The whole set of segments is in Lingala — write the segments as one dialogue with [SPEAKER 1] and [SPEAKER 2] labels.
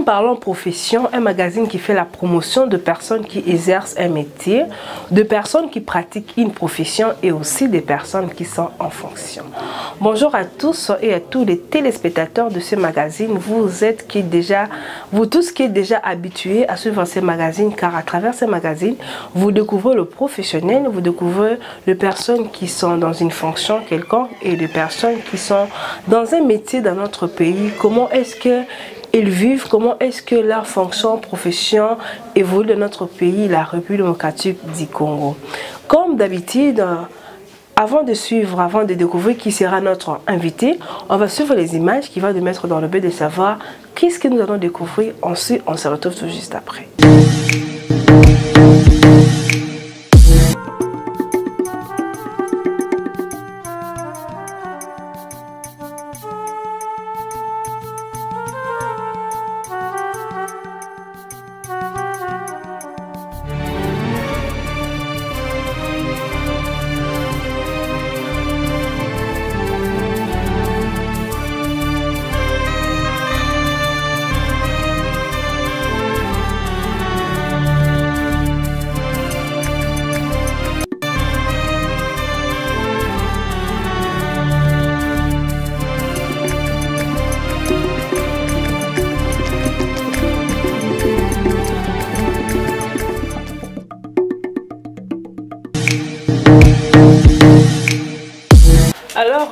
[SPEAKER 1] Parlons Profession, un magazine qui fait la promotion de personnes qui exercent un métier, de personnes qui pratiquent une profession et aussi des personnes qui sont en fonction. Bonjour à tous et à tous les téléspectateurs de ce magazine. Vous tous qui êtes déjà habitués à suivre ces magazines, car à travers ces magazines, vous découvrez le professionnel, vous découvrez les personnes qui sont dans une fonction quelconque et les personnes qui sont dans un métier dans notre pays. Comment est-ce que ils vivent, comment est-ce que leur fonction, profession évolue dans notre pays, la République démocratique du Congo. Comme d'habitude, avant de découvrir qui sera notre invité, on va suivre les images qui vont nous mettre dans le but de savoir qu'est-ce que nous allons découvrir. Ensuite, on se retrouve tout juste après.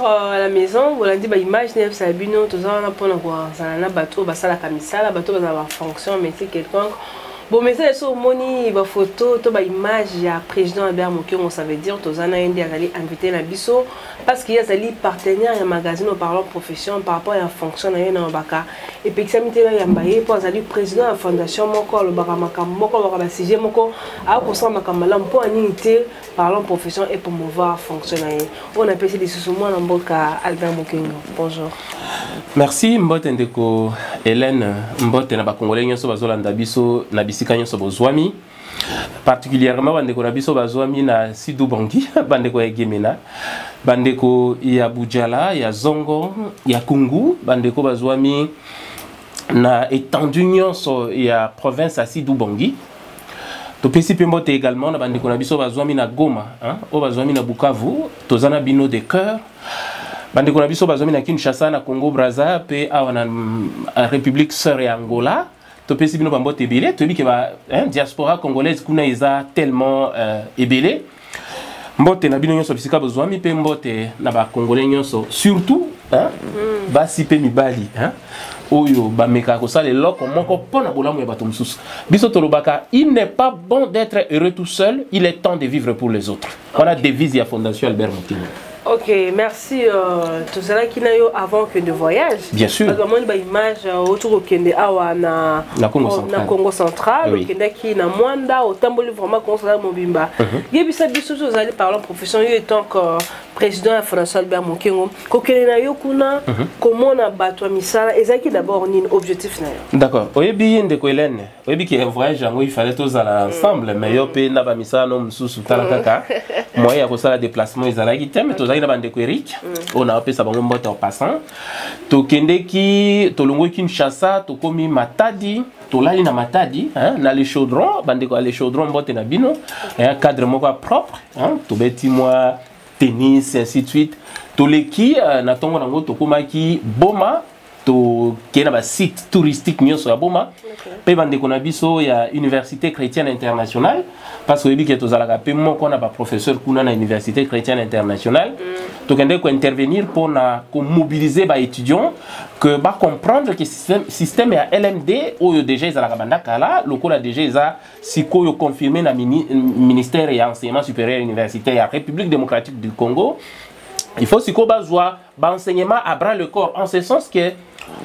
[SPEAKER 1] À la maison, vous l'avez dit, image, ça bino, tout ça, on a pour nous voir, ça n'a pas bateau, ça la camisa, la bateau, ça va fonction, mais c'est quelqu'un. Bon, mais c'est sur moni, va photo, to ba image, il y a président Albert Mokion, ça veut dire, tous ana indi allé inviter la biso, parce qu'il y a des partenaires, il y a un magazine, on parle profession, par rapport à la fonction, il y a un baka, et puis ça m'était là, il y a un baye, pour aller président de la fondation, moko, le baramaka, moko, le baramasiger, moko, à quoi makamala, pour en unité, parlons profession et promouvoir fonctionnaire. On appelle ça des sous-mois dans Boka Albert Mokion. Bonjour.
[SPEAKER 2] Merci, Mbote Ndeko Hélène, Mbote na Congolais nyoso bazolanda biso na bisika nyoso bozwami. Particulièrement bandeko na biso bazwami na Sidou Bangi, bandeko ya Gemena, bandeko ya Bujala, ya Zongo, ya Kungu, bandeko bazwami na étendue nyoso ya province à Sidou Bangi. To pesi Mbote également na bandeko na biso bazwami na Goma, o bazwami na Bukavu, tozana bino de cœur. Bandeko na biso bazwami na Kinshasa na Congo Brazza pe awa na République Sœur et Angola. To pesi bino Mbote ebele, to bi ke ba diaspora congolaise kuna eza tellement ebele. Mbote na bino nyonso bisika bazwami pe Mbote na ba congolais nyonso surtout ba sipe mibali oyo ba meka ko sala eloko moko pona bolamu ya bato mususu. Biso tolobaka, il n'est pas bon d'être heureux tout seul, il est temps de vivre pour les autres. On a devise ya Fondation Albert Mokion.
[SPEAKER 1] Ok, merci. Tout cela qui n'a eu avant que de voyage.
[SPEAKER 2] Bien sûr.
[SPEAKER 1] Parce que moi, j'ai une image autour au Kenya, na Congo central, au Kenya qui na Mwanda, au Tamboli vraiment consulaire Mobimba. Il y a bisa biso vous allez parler en profession, il est tant que président François Albert Mokion. Ko Kenya yo kuna comment na batwa misala, ezaki d'abord un objectif na yo. D'accord.
[SPEAKER 2] Oyebi Ndeko Hélène, oyebi que voyage yango il fallait tous aller ensemble, mais yo pe na ba misala no mususu talakaka. Moi ya ko sala déplacement ezalaki mais tous na bandeko Eric on a appelé ça bango Mbote en passant to kendeki to longo Kinshasa to komi Matadi to lali na Matadi na les chaudrons bandeko les chaudrons Mbote na bino un cadre moko propre to beti moi tennis ainsi de suite to leki na tongo nango to komaki Boma to kena ba site touristique nyonso ya Boma pe bandeko na biso ya Université Chrétienne Internationale parce que ebi ke tozalaka pe moko na ba professeur kuna na Université Chrétienne Internationale to kende ko intervenir pour na ko mobiliser ba étudiants que ba comprendre que système ya LMD oyo déjà ezalaka bandaka la lokola déjà eza sikoyo confirmé na ministère ya enseignement supérieur universitaire ya République démocratique du Congo. Il faut siko bazwa ba enseignement à bras le corps en ce sens que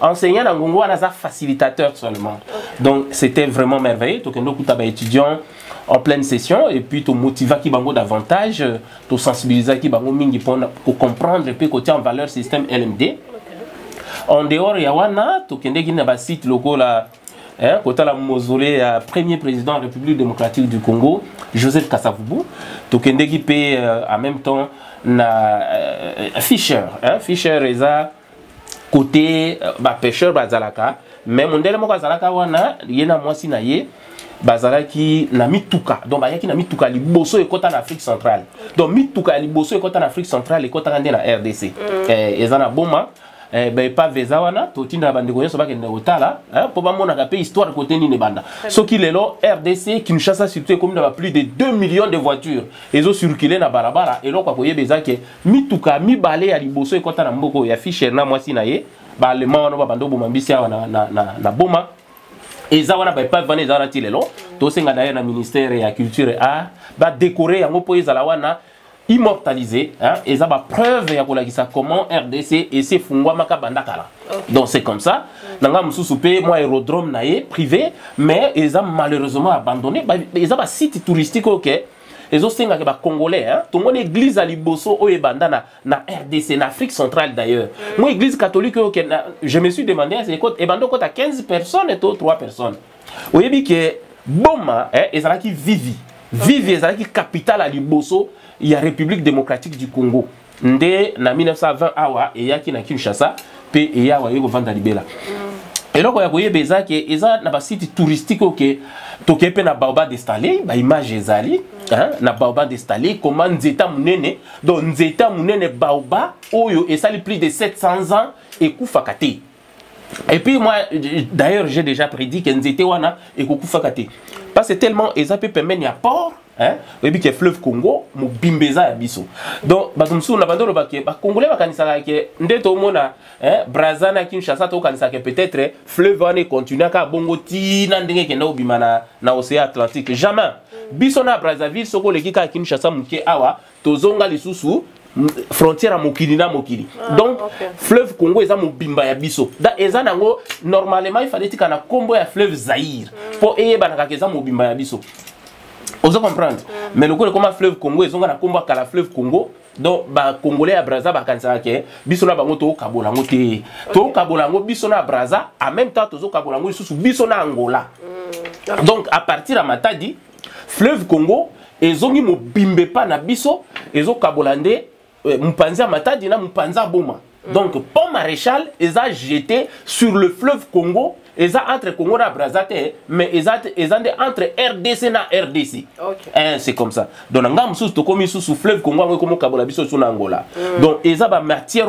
[SPEAKER 2] enseignant dans Congo on a facilitateur seulement. Donc c'était vraiment merveilleux to kendo kuta ba étudiants en pleine session et puis to motiver qui bango davantage to sensibiliser qui bango mingi pour comprendre et puis côté en valeur système LMD. En dehors ya wana to kende ki na ba site logo la côté la mausolée premier président de la République démocratique du Congo Joseph Kasavubu to kende ki pe en même temps na Fischer Fischer eza côté pêcheur bazalaka mais mondele moko azalaka wana yena mwasi na ye bazalaki na mituka donc bayaki na mituka liboso ekota na Afrique centrale donc mituka liboso ekota na Afrique centrale ekota kande na RDC eza na boma pas veza wana totinda bandeko nyonso bakende kotala po bamonaka pe histoire côté nini banda soki lelo RDC Kinshasa surtout comme na plus de 2 millions de voitures ezo circuler na balabala eloko koyeba ezake mituka mibale ya liboso ekota na mboko ya Fischer na mwasi na ye ba allemand wana ba bando bomambisi awa na boma eza wana ba pas vana eza na tilelo to senga d'ailleurs na ministère ya culture ba décorer yango po ezala wana immortalisé eza ba preuve ya kolakisa comment RDC et ses fungwa makabanda kala donc c'est comme ça nanga mususu pe moi aérodrome na ye privé mais eza malheureusement abandonné eza ba site touristique OK ezo senga ke ba congolais tout mon église à liboso o ebanda na RDC na Afrique centrale d'ailleurs moi église catholique OK je me suis demandé c'est quoi ebando ko ta 15 personnes et 3 personnes oyebi ke boma ezala ki vivi ezala ki capitale à liboso il y a République démocratique du Congo ndé na 1920 awa et yaki na Kinshasa pe et ya wa yego vanda libela et loko ya koyeba ezake eza na ba site touristique OK tokepe na Baobab installé ba image ezali na Baobab installé comment nzeta munene donc nzeta munene Baobab oyo esali plus de 700 ans et kufakate. Et puis moi d'ailleurs j'ai déjà prédit que nzete wana et kufakate parce que tellement ezapé permet ya port et puis que fleuve Congo mo bimbeza ya biso donc batumsu na bandolo baké ba congolais bakanisaka ke ndeto mona Brazza na Kinshasa to kanisaka peut-être fleuve wana continue ka bongo tina ndenge kenda obimana na océan Atlantique jamais biso na Brazzaville soko leki ka Kinshasa muke awa tozonga lisusu frontière à mokili na mokili donc fleuve Congo eza mobimba ya biso da eza nango normalement il fallait tika na kombo ya fleuve Zaïre pour eyeba na ka eza mobimba ya biso. Vous comprendre mais le coup comment fleuve Congo ils ont na combat kala fleuve Congo donc ba congolais à Brazza ba kanisa ke biso na bango to kabolango te to kabolango biso na Brazza en même temps to kabolango sous biso na Angola donc à partir à Matadi fleuve Congo ils ont mis mo bimbe pa na biso ils ont kabolande mpanza Matadi na mpanza Boma donc pont maréchal ils a jeté sur le fleuve Congo. Ils ont entre Congo et Brazza, mais ils ont entre RDC et RDC. C'est comme ça. Donc, nous avons sous fleuve Congo, comme Kabola Biso sur Angola. Donc, ils ont des matières,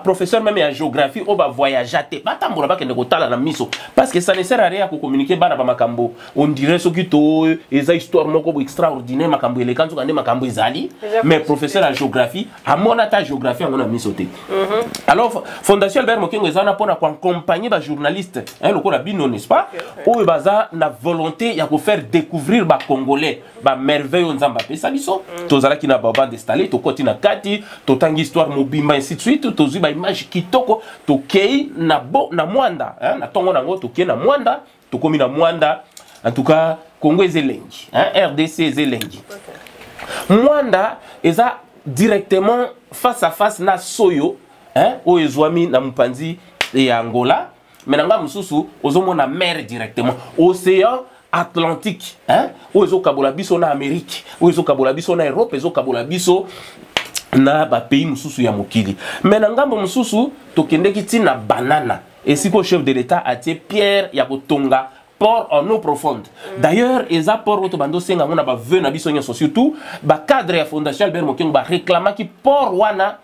[SPEAKER 2] professeur même en géographie, on va voyager. Parce que ça ne sert à rien pour communiquer. On dirait ce qui est une histoire extraordinaire, mais professeur en géographie, à mon géographie, on a mis sauté. Alors, Fondation Albert Mokengo, ils ont accompagné les journalistes. Le coup bino n'est-ce pas où baza na volonté ya ko faire découvrir ba congolais ba merveille nzamba pe sabiso tozala ki na Baobab installé to koti na kati to tangi histoire mobimba ainsi de suite to zui ba image kitoko to kei na mwanda na tongo nango to kei na mwanda to komi na mwanda en tout cas Congo ezelengi RDC ezelengi mwanda eza directement face à face na soyo o ezwami na mpanzi et Angola. Maintenant, mususu ozomona mer directement océan Atlantique ozo kabola biso na Amérique ozo kabola biso na Europe ozo kabola biso na ba pays mususu ya mokili maintenant mususu tokende kiti na banana et siko chef de l'état a tie Pierre ya kotonga port en eau profonde. D'ailleurs, les apports auto bando senga mona ba veu na biso nyonso surtout ba cadre ya fondation Albert Mokengo ba réclama ki port wana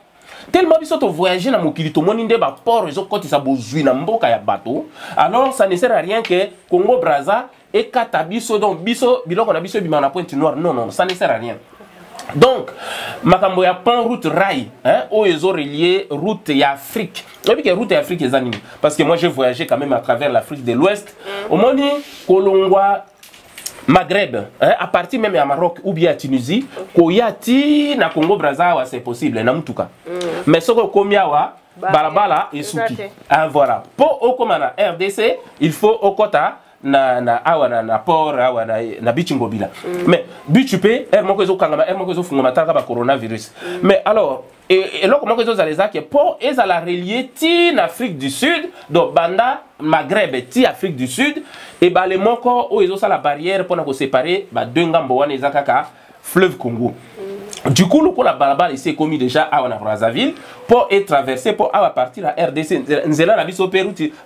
[SPEAKER 2] tellement biso to voyager na mokili to moninde ba port ezo koti sa bozui na mboka ya bateau alors ça ne sert à rien que Congo Brazza et kata biso donc biso biloko na biso bima na Pointe Noire non ça ne sert à rien donc makambo ya pont route rail o ezo relier route ya Afrique et puis que route ya Afrique ezanimi parce que moi j'ai voyagé quand même à travers l'Afrique de l'Ouest au moni Kolongwa Maghreb, à partir même à Maroc ou bien à Tunisie, Koyati na Congo Brazza c'est possible na mutuka. Mais ce que komiawa balabala et souki. Voilà. Pour au comme na RDC, il faut au quota na port na bichingobila. Mais bichupé moko zo kangama moko zo fungama taka ba coronavirus. Mais alors et là comment que zo zaleza que pour eza la relier ti na Afrique du Sud donc banda Maghreb ti Afrique du Sud et ba les moko o ezo sa la barrière pour na ko séparer ba deux ngambo wana ezakaka fleuve Congo. Du coup, le balabala ici commis déjà à Brazzaville pour être traversé pour partir à RDC. Nous allons la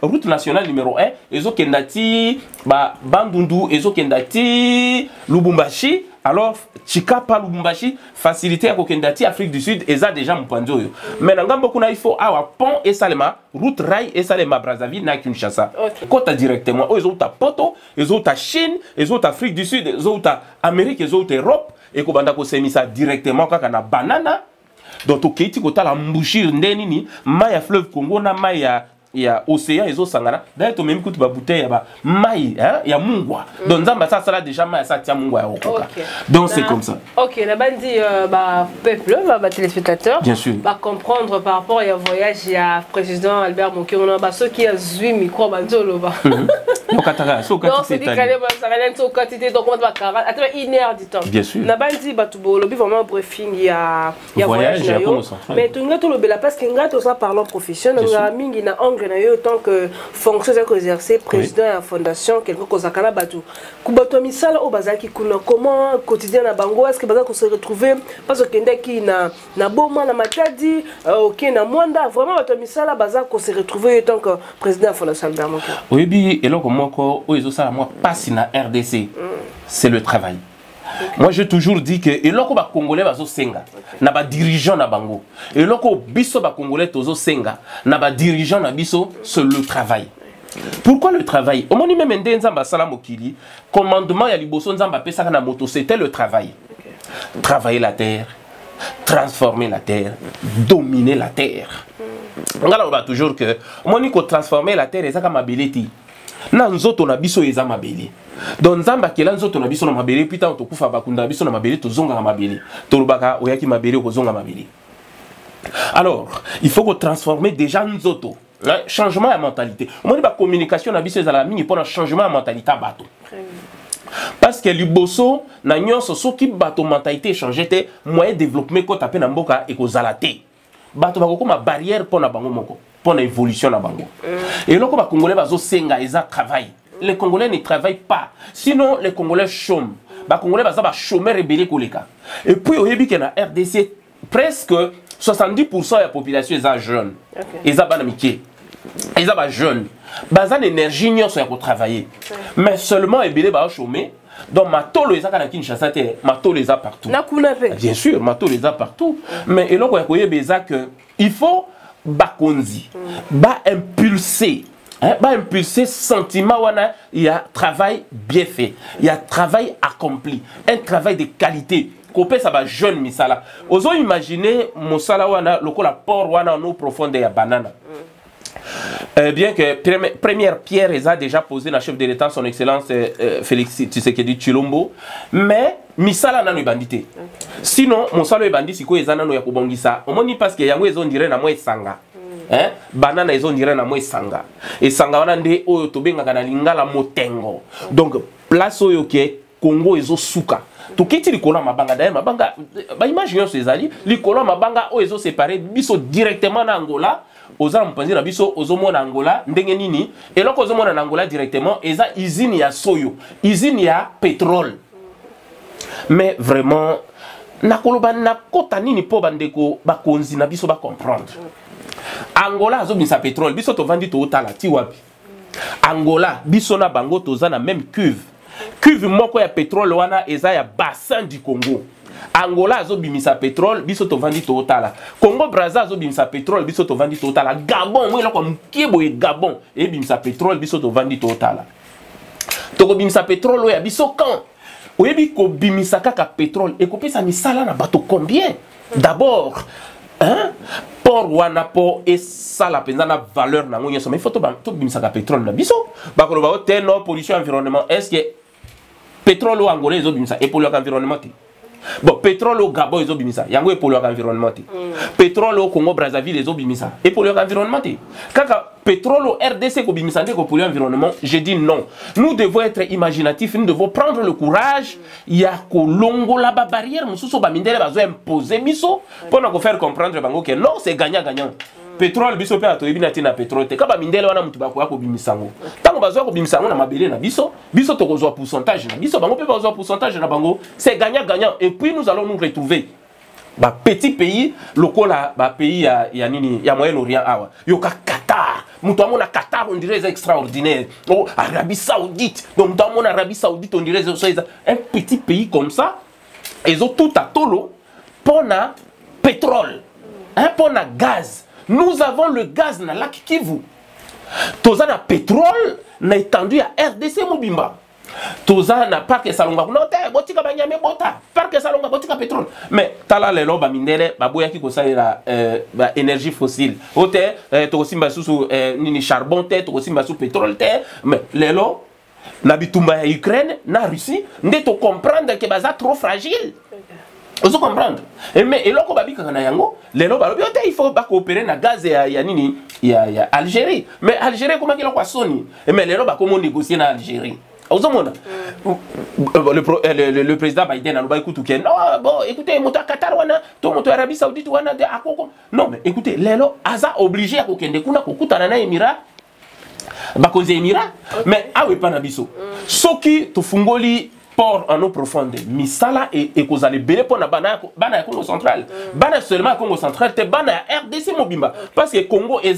[SPEAKER 2] route nationale numéro 1. Ezo Kendati, Bandundu, Ezo Kendati, Lubumbashi. Alors, Chikapa Lubumbashi, facilité à Kendati, Afrique du Sud, et ça déjà Mpanzo. Mais il faut avoir pont et salema, route rail et salema Brazzaville, na Kinshasa. Quand tu directement, ils ont ta Poto, ils ont ta Chine, ils ont ta Afrique du Sud, ils ont ta Amérique, ils ont ta Europe. Et qu'on a mis ça directement quand on a banana. Donc, au Kéti, quand on a mbouchir ndeni, maya fleuve Congo, na maya ya océan, et sangara. D'ailleurs, tu même coûte bouteille, maya, ya mungwa. Donc, ça, ça déjà maya, ça tient mungwa. Donc, c'est comme ça.
[SPEAKER 1] Ok, la bande dit, peuple, téléspectateurs,
[SPEAKER 2] bien sûr,
[SPEAKER 1] va comprendre par rapport au voyage, il y a président Albert Monké, on a ceux qui ont 8 micros, donc, c'est dit qu'il y a donc on va 40, à travers 1 heure du temps.
[SPEAKER 2] Bien sûr.
[SPEAKER 1] La bande dit, lobby vraiment briefing, il y a voyage. Mais tout le monde, parce que nous sommes parlant professionnel, nous avons mis un angle en tant que fonctionnaire exercé, président de la fondation, quelque chose à Kanabatu. Kubato misala au bazaki kuna comment quotidien na bango est-ce que bazaki se retrouver parce que ndeki na boma na matadi OK na mwanda vraiment bato misala bazaki se retrouver en tant que président de la fondation Albert Monké.
[SPEAKER 2] Oui bi eloko moko ozo sala moi passe na RDC. C'est le travail. Moi j'ai toujours dit que eloko ba congolais bazo senga na ba dirigeant na bango eloko biso ba congolais tozo senga na ba dirigeant na biso c'est le travail. Pourquoi le travail? Au moment même nzamba sala mokili commandement ya liboso nzamba pesa na moto c'était le travail. Travailler la terre, transformer la terre, dominer la terre. On va toujours que moniko transformer la terre ezaka mabeleti. Na nzoto na biso eza mabele. Donc nzamba kela nzoto na biso na mabele putain to kufa bakunda biso na mabele to zonga na mabele. To lubaka oyaki mabele ko zonga mabele. Alors, il faut transformer déjà nzoto. Changement de mentalité. On dit la communication na biso ezala mingi pour un changement de mentalité à bateau. Parce que liboso na nyonso soki bateau mentalité changer te moyen développement ko tapé na mboka et ko zalaté. Bateau ba ko ma barrière pour na bango moko. Pour l'évolution na bango. Et là, les Congolais bazo senga ils travaillent. Les Congolais ne travaillent pas. Sinon, les Congolais chôment. Les Congolais bazo ba chômer rebelle koleka. Et puis au début que na RDC presque 70% de la population est jeune. Ils sont banamiqués. Ils sont jeunes. Bazan énergie n'y sont pour travailler. Mais seulement rebelle ba chômer. Donc matolo les a kana Kinshasa te, matolo les a partout. Bien sûr, matolo les a partout. Mais et là quoi que il faut bakonzi ba impulser ba impulser sentiment wana il y a travail bien fait, il y a travail accompli, un travail de qualité kopé ça va jeune misala ozo imaginer mosala wana lokola port wana no profondeur ya banana. Bien que première pierre les a déjà posé la chef de l'État son excellence Félix Tshisekedi Tshilombo, mais misala nanu bandité. Sinon mon salo e bandit siko ezana no ya kobongisa omoni parce que yango ezo ndire na mo esanga banana ezo ndire na mo esanga esanga wana nde oyo tobenga na lingala motengo. Donc place oyo ke Congo ezo suka tokiti likolo mabanga d'ailleurs mabanga ba image nyonso ezali likolo mabanga oyo ezo séparer biso directement na Angola. Oza mpanzi na biso ozomona Angola ndenge nini eloko ozomona na Angola directement eza usine ya soyo, usine ya pétrole. Mais vraiment nakoloba nakota nini po bandeko bakonzi na biso ba comprendre. Angola azobimisa pétrole biso tovandi to otala ti wapi. Angola biso na bango toza na même cuve. Cuve moko ya pétrole wana eza ya bassin du Congo. Angola azobimisa pétrole biso tovandi to otala. Congo Brazza azobimisa pétrole biso tovandi to otala. Gabon moi eloko mkiebo e Gabon e bimisa pétrole biso tovandi to otala. Toko bimisa pétrole ya biso quand oyebi ko bimisa kaka pétrole et ko pesa misala na bato combien? D'abord port wana po et ça la penza na valeur na ngonya so mais faut to bimisa ka pétrole na biso ba ko ba hotel no pollution environnement est-ce que pétrole ou angolais zo bimisa et pollution environnement. Bon, pétrole au Gabon, ils ont bimisa. Yango est polluant environnement. Pétrole au Congo Brazzaville, ils ont bimisa. Et polluant environnement. Kaka pétrole au RDC ko bimisa ko polluant environnement, je dis non. Nous devons être imaginatifs, nous devons prendre le courage. Il y a ko longo la barrière, mususo ba mindele bazo imposer biso pour nous faire comprendre bango que non, c'est gagnant. Pétrole biso pe atoyebi na tina pétrole te kaba mindele wana mutu bakwa ko bimisango tango bazwa ko bimisango na mabele na biso to kozwa pourcentage na biso bango pe bazwa pourcentage na bango c'est gagnant et puis nous allons nous retrouver ba petit pays lokola ba pays ya nini ya Moyen-Orient awa yoka Qatar mutu amona Qatar on dirait extraordinaire. Oh, Arabie Saoudite donc dans mon Arabie Saoudite on dirait un petit pays comme ça ils ont tout à tolo pour na pétrole hein, pour na gaz. Nous avons le gaz na lac Kivu. Toza na pétrole na étendu à RDC Mobimba. Toza na parc Salonga non te botika banyame bota parc Salonga botika pétrole mais tala lelo ba mindele ba boya ki ko salela ba énergie fossile ote to simba susu nini charbon te to simba su pétrole te mais lelo na bitumba ya Ukraine na Russie nde to comprendre que baza trop fragile. Vous comprenez? Mais et là qu'on va dire que yango, les lois il faut pas coopérer na gaz ya nini ya Algérie. Mais Algérie comment qu'il a quoi Sony? Mais les lois comment négocier na Algérie? Vous comprenez? Le président Biden a dit écoute ok non bon écoutez monter Qatar wana to monter Arabie Saoudite wana de akoko non mais écoutez les lois aza obligé à kokende kuna kokutana na Émirats ba cause Émirats mais ah oui pas na biso soki to fungoli port en eau profonde misala et cause les belé pour na bana Congo central bana seulement Congo central te bana RDC Mobimba parce que Congo est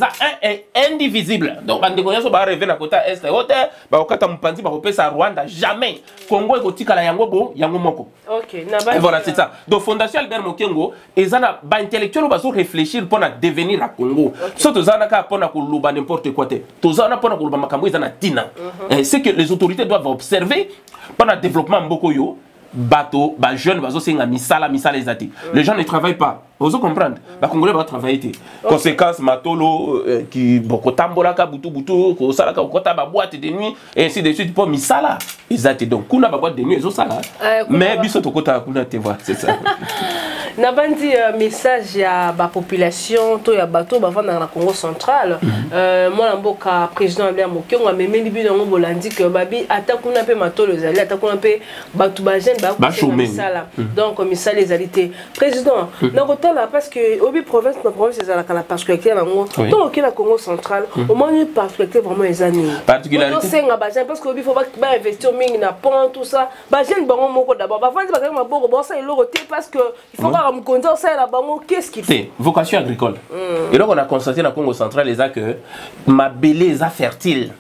[SPEAKER 2] indivisible donc bande ko so ba rêver na kota est hote ba okata mpanzi ba kopesa Rwanda jamais Congo e kotika la yango bo yango moko. OK na ba voilà c'est ça donc fondation Albert Mokengo ezana ba intellectuel ba so réfléchir pour na devenir à Congo so tozana ka pour na ko luba n'importe quoi te tozana pour na ko luba makambo ezana tina c'est que les autorités doivent observer pendant le développement Mbokoyo, bateau, ba jeunes, bazo c'est misala les ati. Les gens ne travaillent pas. Vous comprenez? Ba Congolais va travailler. Conséquence matolo qui boko tambola ka butu ko sala ka kota ba boîte de nuit et ainsi de suite pour misala. Ils donc kuna ba boîte de nuit ezo sala. Mais biso to kota kuna te voir, c'est ça.
[SPEAKER 1] Nabandi message ya ba population to ya bato ba vanda na Congo central moi mboka président Albert Mokengo amemeli bino ngo bolandi que babi atakuna pe matolo zali atakuna pe bato ba jeune ba misala donc misala les alités président na kotala parce que obi province na province ezala kana particularité na ngo to ok na Congo central au moins une particularité vraiment ezani particularité c'est nga ba jeune parce que obi faut ba investir mingi na pont tout ça ba jeune bango moko d'abord ba vandi ba kana maboko bon ça il le roté parce que il faut qu'est-ce qu'il fait?
[SPEAKER 2] Vocation agricole. Et donc on a constaté dans le Congo central que ma belé est fertile.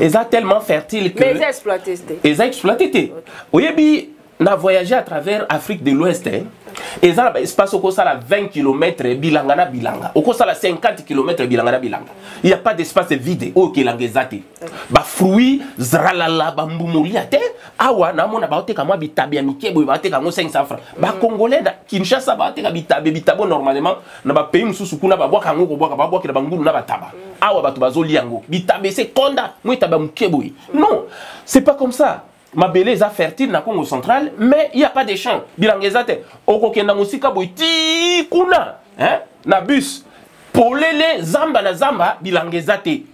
[SPEAKER 2] Ils sont tellement fertile que...
[SPEAKER 1] Mais ils ont exploité.
[SPEAKER 2] Ils ont exploité. Oui, on a voyagé à travers l'Afrique de l'Ouest. Et ça, l'espace au ça 20 km bilangana bilanga. Au ça 50 km bilangana bilanga. Il n'y a pas d'espace vide. Ok, langezate. Ba fruits, zralala, bambumoliate. Awa, na mona baote kama bitabia mikebo, baote kama 500 francs. Ba Congolais, Kinshasa, baote kama bitabo normalement. Na ba pays mususu kuna ba boka ngo boka ba boka ba ngulu na bataba. Awa batu bazoli yango. Bitabe c'est konda, moi taba mukebo. Non, c'est pas comme ça. Ma beleza fertile na Congo central, mais il n'y a pas de champs. Bilangezate, okokenda musika boiti kuna, hein, na bus. Polele zamba na zamba bilangezate.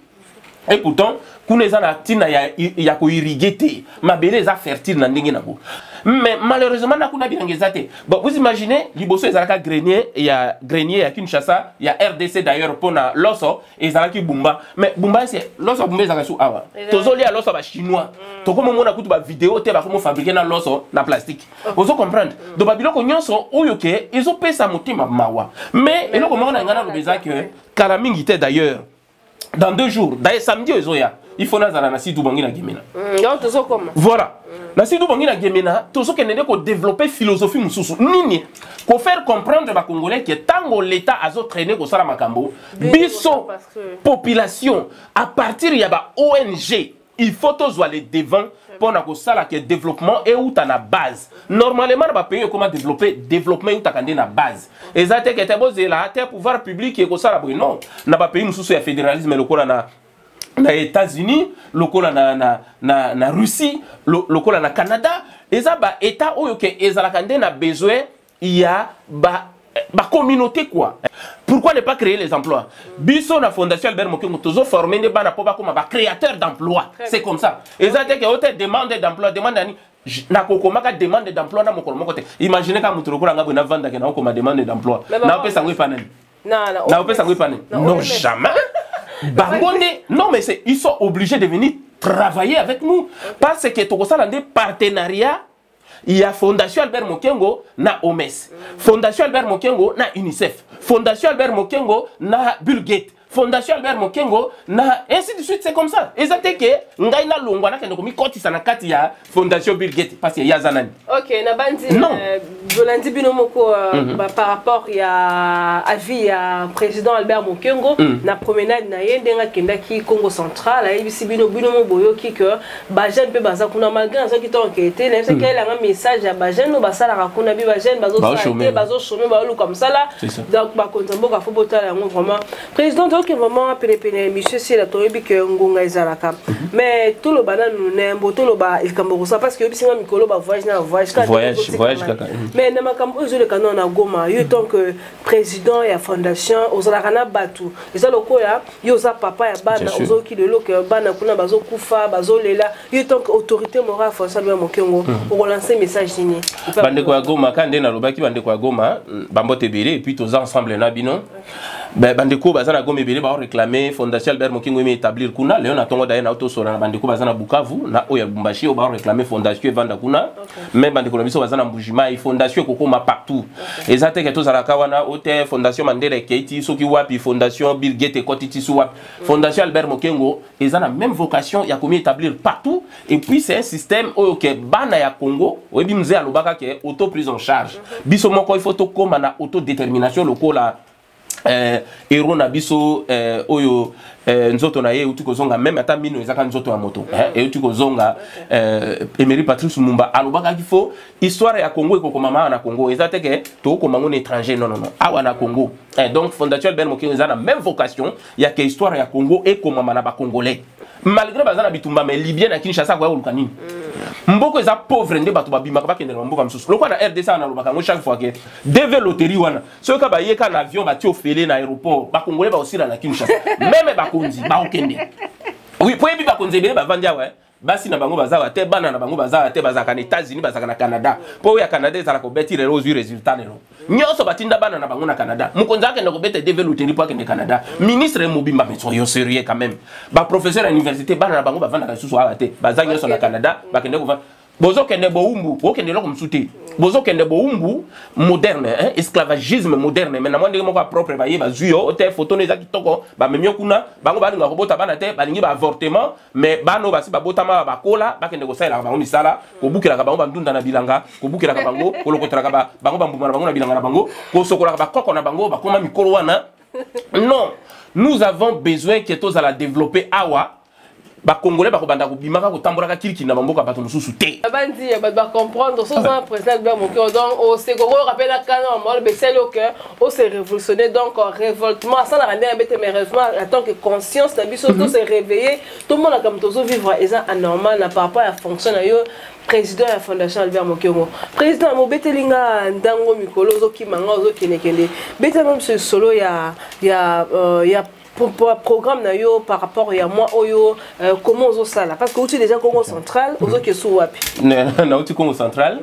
[SPEAKER 2] Et pourtant, kuna na tina ya ko irriguer ma beleza fertile na ndenge na bo. Mais malheureusement na kuna bilangezate. Bon, vous imaginez, liboso ezalaka grenier ya Kinshasa, il y a RDC d'ailleurs pour na loso ezalaki Bumba. Mais Bumba c'est loso Bumba ezalaka sou awa. Tozoli ya loso ba chinois. To comme mona kutu ba vidéo te ba comme fabriquer na loso na plastique. Vous comprendre? Donc ba biloko nyonso oyo ke ils ont pesa motima mawa. Mais eloko mona ngana lobeza que kalamingi te d'ailleurs dans 2 jours, d'ailleurs samedi il faut nazala na situ bangi na Gemena. Voilà. Na situ bangi na Gemena, tozo kenende ko développer philosophie mususu. Nini ko faire comprendre ba Congolais que tango l'état azo traîner ko sala makambo, biso population à partir ya ba ONG, il faut tozo aller devant pour na ko sala que développement et ou ta na base. Normalement ba pays comment développer développement ou ta kande na base. Ezate que te bozela te pouvoir public et ko sala non. Na ba pays mususu ya fédéralisme lokola na États-Unis, lokola na Russie, lokola na Canada, eza ba état oyo ke ezala kande na besoin il y a ba communauté quoi. Pourquoi ne pas créer les emplois? Biso na fondation Albert Mokengo tozo former des bana poba comme ba créateur d'emplois. C'est comme ça. Ezate que hôtel demande d'emploi demande ani na kokomaka demande d'emploi na mokolo moko te. Imaginez ka mutu lokola ngabo na vanda ke na ko ma demande d'emploi. Na pesa ngwe panani. Na pesa ngwe panani. Non jamais. Bangonde, non mais ils sont obligés de venir travailler avec nous parce que tout ça dans des partenariats il y a Fondation Albert Mokengo na OMS, Fondation Albert Mokengo na UNICEF, Fondation Albert Mokengo na Bill Gates, Fondation Albert Mokengo na ainsi de suite. C'est comme ça. Et ça fait que ngai na longwa na kende komi koti sana kati ya Fondation Bill Gates parce que ya zanani.
[SPEAKER 1] OK, na bandi Bolandi binomoko par rapport à avis ya président Albert Mokengo na promenade na yendenga kenda ki Congo central a ibisi binomo boyo ki que ba jeune pe baza kuna malgré ça qui t'ont enquêté là c'est qu'elle a un message à ba jeune no basala rakuna bi ba jeune bazo santé bazo chômer ba comme ça là donc ba kontambo ka fobota là vraiment président donc vraiment pene monsieur c'est la toyebi que ngonga ezalaka mais tout le banane nous tout le ba il kambo ça parce que bisinga mikolo ba voyage kaka mais na makambo ozo le canon na Goma yo tant que président et fondation ozalaka batu eza lokoya yo za papa ya bana ozo ki de loke bana kuna bazo kufa bazo lela yo tant que autorité morale François Mokengo pour relancer message ni
[SPEAKER 2] bande ko Goma kande na lobaki bande ko Goma bambote belé et puis tous ensemble na bino bande ko bazana Goma belé ba réclamer Fondation Albert Mokengo mais établir kuna Léon atongo d'ailleurs na auto sora bande ko bazana Bukavu na oya Bumbashi ba réclamer Fondation vanda kuna même bande ko biso bazana Mbujima et Fondation kokoma partout et ça te que tous alaka wana hôtel Fondation Mandela Keiti soki wapi Fondation Bill Gates kotiti su wapi Fondation Albert Mokengo ils ont la même vocation ya komi établir partout et puis c'est un système OK bana ya Congo oyebi mze alobaka ke auto prise en charge biso moko il faut to koma na autodétermination lokola héros na biso oyo nzoto na ye utuko zonga même ata mino ezaka nzoto ya moto et utuko zonga Emery Patrice Lumumba alobaka qu'il faut histoire ya Congo eko mama na Congo ezate ke to ko mango étranger non awa na Congo donc Fondation Albert Mokengo a la même vocation ya ke histoire ya Congo eko mama na ba congolais malgré bazana bitumba mais libyen na Kinshasa kwa ulukani mboko eza pauvre nde bato babimaka bakende na mboka msusu lokwa na RDC na lobaka ngo chaque fois que deve loterie wana soka ba yeka na avion bati ofele na aéroport ba congolais ba osila na Kinshasa même ba konzi ba okende oui po yebi ba konzi bele ba vandia ouais basi na bango bazawa te bana na bango bazawa te bazaka na États-Unis bazaka na Canada po ya Canada ezala ko beti lelo zu résultat lelo nyoso batinda bana na bango na Canada mukonza ke ndako bete développer ni po ke Canada ministre Mobimba mais soyo sérieux quand même ba professeur à l'université bana na bango bavanda ka susu ala te bazangi nyoso na Canada bakende ko bozo kende bo umbu o kende loko msuti bozo kende bo umbu moderne esclavagisme moderne mais na mwande moko propre ba yeba zuyo hotel photo ne za kitoko ba memyo kuna bango balinga kobota bana te balingi ba avortement mais bano basi ba botama ba kola bakende ko sala bango misala ko bukira ka bango bandunda na bilanga ko bukira ka bango ko lokotera ka bango bambuma na bango na bilanga na bango ko sokola ka ba koko na bango ba koma mikolo wana non nous avons besoin que tous à la développer awa ba congolais ba kobanda ko bimaka ko tambola ka kiriki na bamboka bato mususu te
[SPEAKER 1] abandi ba comprendre so ça président Albert Mokengo donc au Ségoro rappelle la canon mol besel au cœur au se révolutionner donc révoltement ça na rendre bête mais révoltement en tant que conscience na biso tout se réveiller tout le monde a comme tozo vivre eza anormal na par rapport à fonctionner yo président de la Fondation Albert Mokengo président mo betelinga ndango mikolo zo kimanga zo kenekende beta même ce solo ya pour programme na yo par rapport à moi oyo comment on ça là parce que tu déjà Congo central ozo ke sou wapi
[SPEAKER 2] na uti Congo central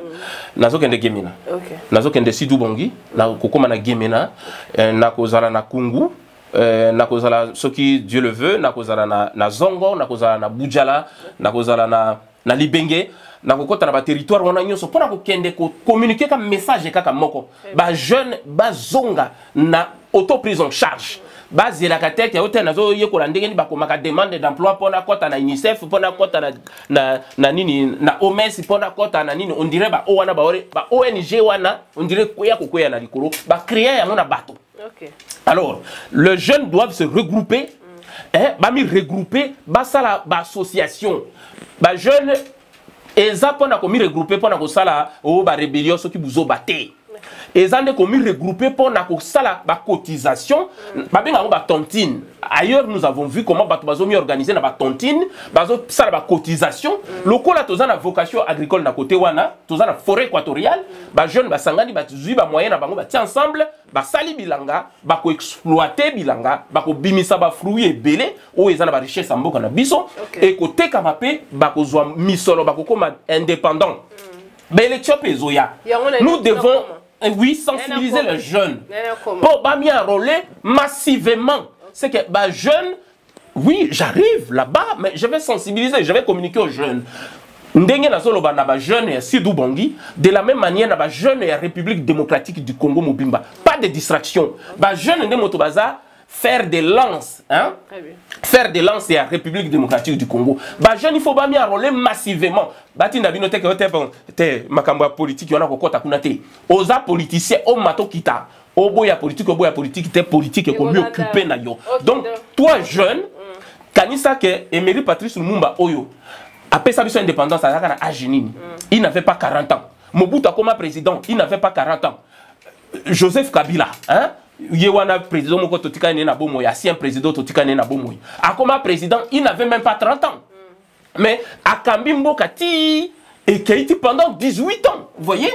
[SPEAKER 2] nazo kende Gemena
[SPEAKER 1] OK
[SPEAKER 2] nazo kende Sidu Bongi na kokoma na Gemena na kozala na Kungu na kozala soki Dieu le veut na kozala na Zongo na kozala na Bujala na kozala na Libenge na kokota na ba territoire wana nyonso pona ko kende ko communiquer ka message kaka moko ba jeune ba zonga na auto prise en charge base la kateke hotel nazo yekola ndenge ni bakomaka demande d'emploi pona kota na UNICEF pona kota na nini na OMS pona kota na nini on dirait ba wana ba ONG wana on dirait koya kokoya na likolo ba créer yango na bato.
[SPEAKER 1] OK.
[SPEAKER 2] Alors les jeunes doivent se regrouper ba mi regrouper ba sala ba association ba jeunes eza pona ko mi regrouper pona ko sala o ba rébellion soki buzo baté. Et ça n'est comme regroupé pour la cotisation, ba tontine. Ailleurs, nous avons vu comment bazo mi organiser na ba tontine, bazo ça la cotisation. Lokola toza na vocation agricole na côté wana, toza na forêt équatoriale, ba jeune ba sangani ba zui ba moyen na bango ba ti ensemble, ba sali bilanga, ba ko exploiter bilanga, ba ko bimisa ba fruits et belé, o ezana ba richesse mboka na biso et côté kamapé ba ko zwa misolo ba ko koma indépendant. Ben élection pezoya. Nous devons oui, sensibiliser les jeunes. Pour m'y enrôler massivement. C'est que les jeunes, oui, j'arrive là-bas, mais je vais sensibiliser, je vais communiquer aux jeunes. ndenge nazoloba na ba jeune ya Sidou Bongi, de la même manière na ba jeune ya République démocratique du Congo Mobimba. Pas de distraction. Ba jeune de motobaza faire des lances, hein? Faire des lances à la République démocratique du Congo. Bah jeune il faut pas m'y enrôler massivement. Bati na bino te makamba politique yona ko kota kuna te. Oza politicien o mato kita. Oboya politique te politique ko mieux occuper na yo. Donc toi jeune kanisa que Emery Patrice Lumumba oyo après sa indépendance à la Agenine, il n'avait pas 40 ans. Mobutu comme président, il n'avait pas 40 ans. Joseph Kabila, hein? Yewana président moko totika na bomo ya ancien président totika na bomo. Akoma président, il n'avait même pas 30 ans. Mais Akambi Mboka ti et Keiti pendant 18 ans, vous voyez?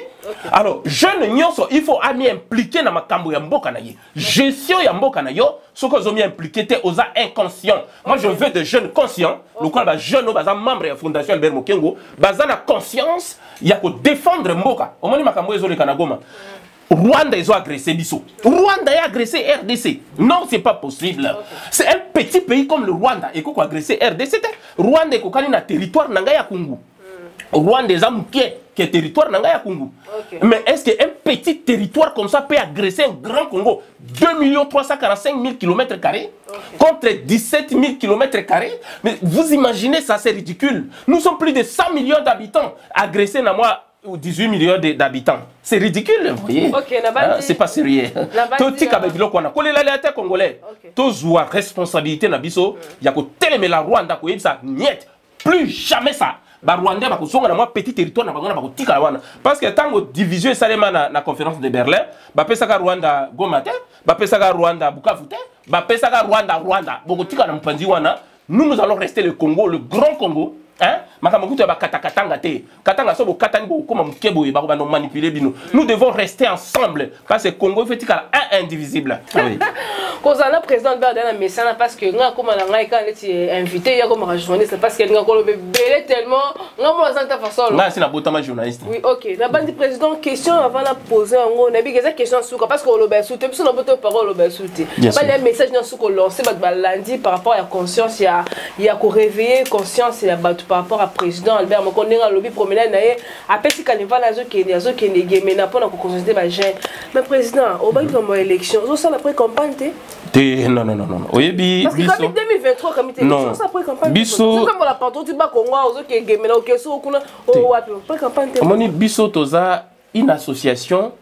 [SPEAKER 2] Alors, jeune nyonso, il faut ami impliqué dans makambo ya mboka na ye. Gestion ya mboka na yo, ce que zomi impliqué te oza inconscient. Moi je veux des jeunes conscients, le quoi ba jeune baza membre de la Fondation Albert Mokengo, baza na conscience ya ko défendre mboka. Omoni makambo ezole kana goma. Rwanda, ils ont agressé Bisso. Rwanda a agressé RDC. Non, c'est pas possible. C'est un petit pays comme le Rwanda. Et qu'on a agressé RDC. Rwanda est un territoire Nangaya Kungu. Rwanda est un territoire Nangaya Kungu. Mais est-ce qu'un petit territoire comme ça peut agresser un grand Congo 2 345 000 km² contre 17 000 km²? Mais vous imaginez ça, c'est ridicule. Nous sommes plus de 100 millions d'habitants agressés dans moi. 18 millions d'habitants. C'est ridicule, vous voyez. C'est pas sérieux. Tout le congolais. Tous ont responsabilité na biso. Il y a que télémé la Rwanda ko yebisa niet. Plus jamais ça. Ba Rwanda ba ko songa na moi petit territoire na bango na ba ko tika wana. Parce que tango division salema na conférence de Berlin, ba pesa ka Rwanda Goma te, ba pesa ka Rwanda Bukavu te, ba pesa ka Rwanda. Ba ko tika na mpanzi wana. Nous allons rester le Congo, le grand Congo. Hein? Nous devons rester ensemble parce que le Congo est indivisible.
[SPEAKER 1] Quand le président Berdana Messana, parce que nous avons invité, il y a comme journaliste, parce que nous avons belé tellement, nous avons façon.
[SPEAKER 2] Là, c'est un journaliste.
[SPEAKER 1] Oui, ok. La bande du président, question avant de poser, on a des questions sur parce qu'on a soutenu, parce qu'on a parole au soutien. Il y a un message qu'on a lancé lundi par rapport à la conscience, il y a qu'on réveiller conscience par rapport à président Albert Mokonde a lobby promener naé après si carnaval azo qui est mais n'a pas na consulter ba jeune mais président au bail comme élection zo ça après campagne
[SPEAKER 2] non oyebi
[SPEAKER 1] parce que comme 2023 comme élection ça après campagne biso comme la partout tu ba Congo ozo qui est mais OK so kuna o wapi après campagne
[SPEAKER 2] moni biso toza une association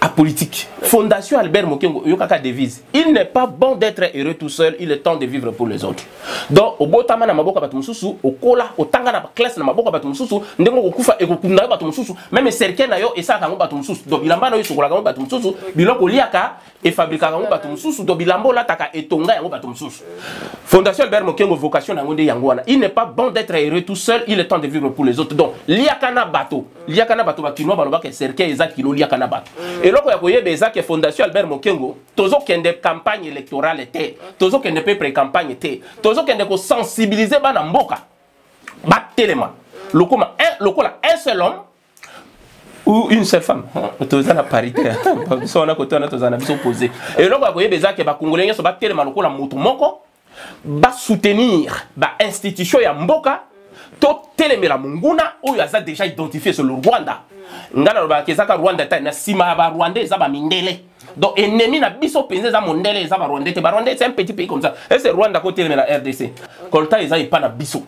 [SPEAKER 2] apolitique. Fondation Albert Mokengo, yokaka devise. Il n'est pas bon d'être heureux tout seul, il est temps de vivre pour les autres. Donc, au botama na maboka batumususu, au kola, au tanga na classe na maboka batumususu, ndengo kokufa e kokunda batumususu, même cercle na yo esa kango batumususu. Donc bilamba na yo sokola kango batumususu, biloko liaka et fabrica kango batumususu, donc bilambo la taka etonga yango batumususu. Fondation Albert Mokengo vocation na ngonde yangwana. Il n'est pas bon d'être heureux tout seul, il est temps de vivre pour les autres. Donc, liaka na bato bakino baloba ke cercle eza kilo liaka na bato. Et là, il y a des Fondation Albert Mokengo, tous ceux qui ont des campagnes électorales, tous ceux qui ont des pré-campagnes, tous ceux qui ont sensibilisé dans Mboka, tellement. Le un seul homme ou une seule femme, tous la parité, on a côté on a opposé. Et là, il y a des gens qui ont congolais qui tellement le motomoko, soutenir l'institution ya Mboka, tout télémé la Munguna où il a déjà identifié sur le Rwanda. Ngala ba kezaka Rwanda ta na sima ba Rwanda za ba mindele. Donc ennemi na biso penze za mondele za ba Rwanda te ba Rwanda c'est un petit pays comme ça. Et c'est Rwanda côté la RDC. Kolta eza pas na biso.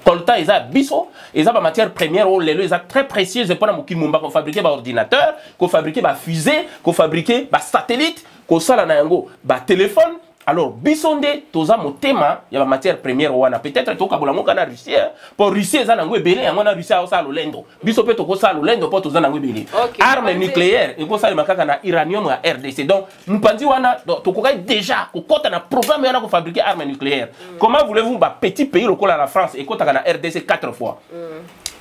[SPEAKER 2] Kolta eza biso, eza ba matière première ou les eza très précieuse pour na mokimumba ko fabriquer ba ordinateur, ko fabriquer ba fusée, ko fabriquer ba satellite, ko sala na yango ba téléphone. Alors, bisonde, toza motema, il y a matière première wana. Peut-être que toka bolango kana Russie, pour Russie za nangwe belé, yango na Russie sa lolendo. Biso pe toko sa lolendo pour toza nangwe belé. Arme nucléaire, eko sa makaka na uranium à RDC. Donc, mpanzi wana toko kai déjà ko kota na programme yana ko fabriquer arme nucléaire. Comment voulez-vous ba petit pays lokola la France et kota na RDC 4 fois?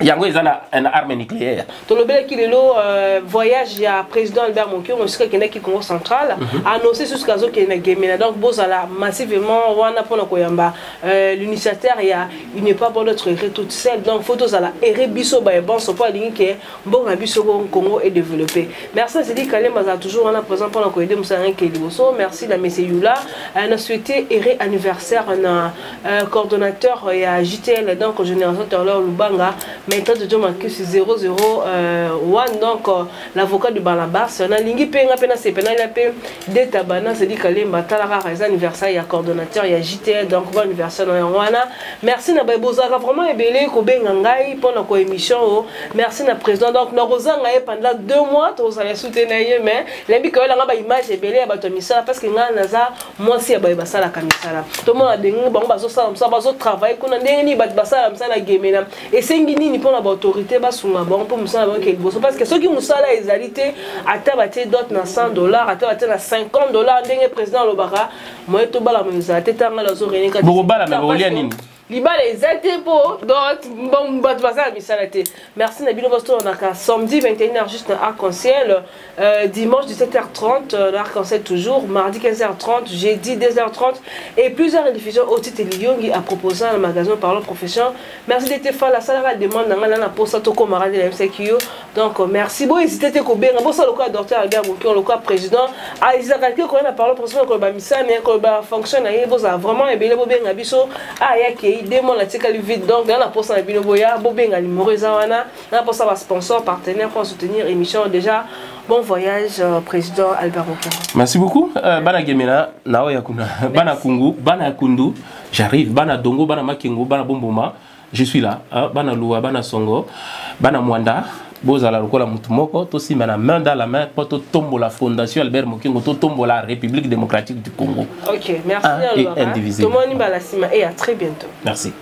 [SPEAKER 2] yango ezana une arme nucléaire.
[SPEAKER 1] Tolobele ki lelo voyage ya président Albert Mokion jusqu'à Kenaki Congo central annoncé jusqu'à zo Kenagemena donc bozala massivement wana pona koyamba l'initiateur ya il n'est pas bon d'être erré toute seule donc photos à la erré biso ba bon so pas lingi ke mbonga biso Congo est développé. Merci Zedi Kalema za toujours on a présent pour ko aider Moussa Nke Liboso. Merci la Monsieur Yula on a souhaité erré anniversaire na coordonnateur ya JTL donc génération Terleur Lubanga méthode de John Marcus 001 donc l'avocat de Balabas on a lingi penga pena sepena la pe de tabana c'est dit Kalemba talara les anniversaire ya coordonnateur ya JTL donc bon anniversaire na wana merci na bozaka vraiment ebele ko benga ngai pendant ko émission merci na président donc na rozanga pendant 2 mois to ça les soutenir mais lembi ko la ba image ebele ya bato misala parce que nga naza moi si ba basala kamisala to mo adengi bango bazo sala msa bazo travail kuna ndenge ni bato basala msala gemena et sengi nini pour la autorité basunga bon pour musala ba ke liboso parce que ceux qui musala ezalité ata baté d'autres na $100 ata baté na $50 ndenge président lobaka moi to bala musa tetanga la zo renika
[SPEAKER 2] bo bala na olia nini
[SPEAKER 1] Libal exacté pour donc bon bat bazar misalate. Merci Nabilo Bosto on a samedi 21h juste un arc-en-ciel, dimanche 17h30 l'arc-en-ciel toujours, mardi 15h30, jeudi 2h30 et plusieurs diffusions au titre Lyongi à proposer un magasin parlant profession. Merci d'être fait la salle demande na pour ça to comme de la MCQ. Donc merci bon hésitez ko ben bon ça le quoi docteur Albert Mokion le quoi président a Isaac ko na parlant profession ko ba misane ko ba fonction na yebo za vraiment e bele bo ben biso a yake démon la tika vite donc dans la poste na bino boya bobenga limoreza wana na poste ba sponsor partenaire pour soutenir émission déjà bon voyage président Albert Mokion.
[SPEAKER 2] Merci beaucoup bana gemena nao ya kuna bana kungu bana kundu j'arrive bana dongo bana makingo bana bomboma je suis là bana lua bana songo bana mwanda bozala lokola mutu moko to simba na main dans la main pour to tombo la fondation Albert Mokion to tombo la République démocratique du Congo.
[SPEAKER 1] OK, merci et indivisible. Tout le monde et à très bientôt.
[SPEAKER 2] Merci.